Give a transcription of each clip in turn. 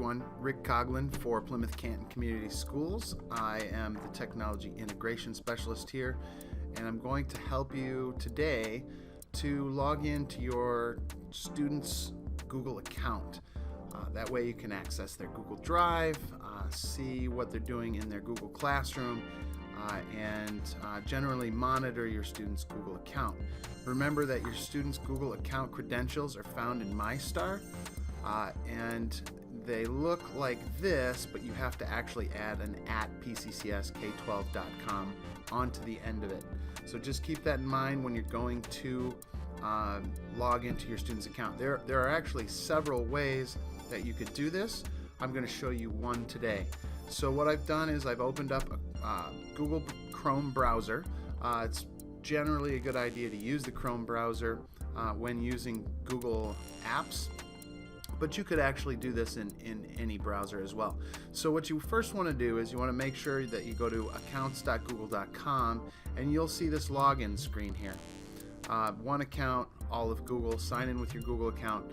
everyone. Rick Coughlin for Plymouth Canton Community Schools. I am the Technology Integration Specialist here, and I'm going to help you today to log into your student's Google account. That way you can access their Google Drive, see what they're doing in their Google Classroom, and generally monitor your student's Google account. Remember that your student's Google account credentials are found in MyStar, and they look like this, but you have to actually add an @pccsk12.com onto the end of it. So just keep that in mind when you're going to log into your student's account. There are actually several ways that you could do this. I'm going to show you one today. So what I've done is I've opened up a Google Chrome browser. It's generally a good idea to use the Chrome browser when using Google Apps, but you could actually do this in any browser as well. So what you first want to do is you want to make sure that you go to accounts.google.com, and you'll see this login screen here. One account, all of Google, sign in with your Google account.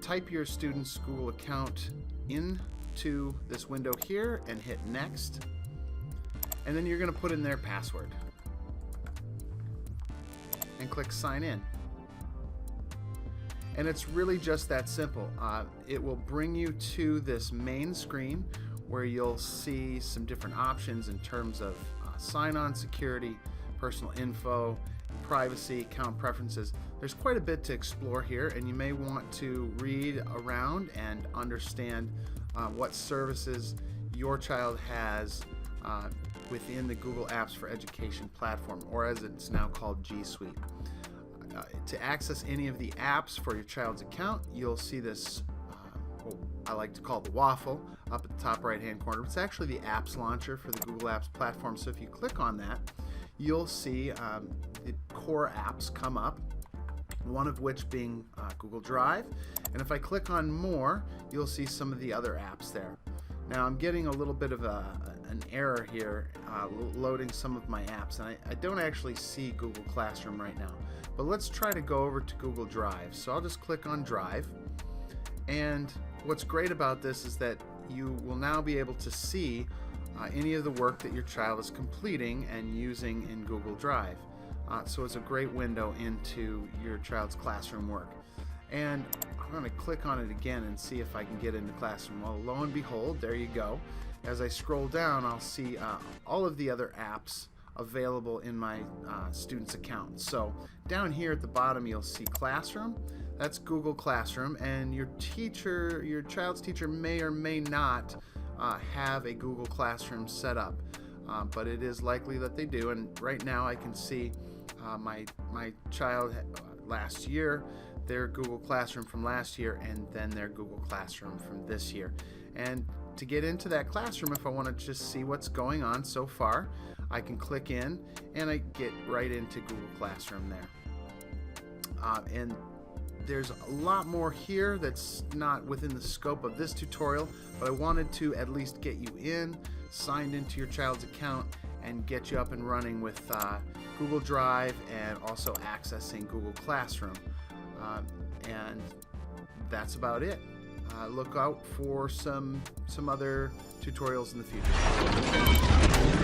Type your student's Google account into this window here and hit next, and then you're going to put in their password and click sign in. And it's really just that simple. It will bring you to this main screen where you'll see some different options in terms of sign-on security, personal info, privacy, account preferences. There's quite a bit to explore here, and you may want to read around and understand what services your child has within the Google Apps for Education platform, or as it's now called, G Suite. To access any of the apps for your child's account, you'll see this, what I like to call the waffle, up at the top right hand corner. It's actually the apps launcher for the Google Apps platform. So if you click on that, you'll see the core apps come up, one of which being Google Drive. And if I click on more, you'll see some of the other apps there. Now I'm getting a little bit of an error here loading some of my apps, and I don't actually see Google Classroom right now. But let's try to go over to Google Drive. So I'll just click on Drive, and what's great about this is that you will now be able to see any of the work that your child is completing and using in Google Drive. So it's a great window into your child's classroom work. And I'm going to click on it again and see if I can get into Classroom. Well, lo and behold, there you go. As I scroll down, I'll see all of the other apps available in my student's account. So down here at the bottom, you'll see Classroom. That's Google Classroom, and your child's teacher may or may not have a Google Classroom set up, but it is likely that they do. And right now I can see my child last year, their Google Classroom from last year, and then their Google Classroom from this year. And to get into that classroom, if I want to just see what's going on so far, I can click in and I get right into Google Classroom there. And there's a lot more here that's not within the scope of this tutorial, but I wanted to at least get you in, signed into your child's account, and get you up and running with Google Drive and also accessing Google Classroom. And that's about it. Look out for some other tutorials in the future.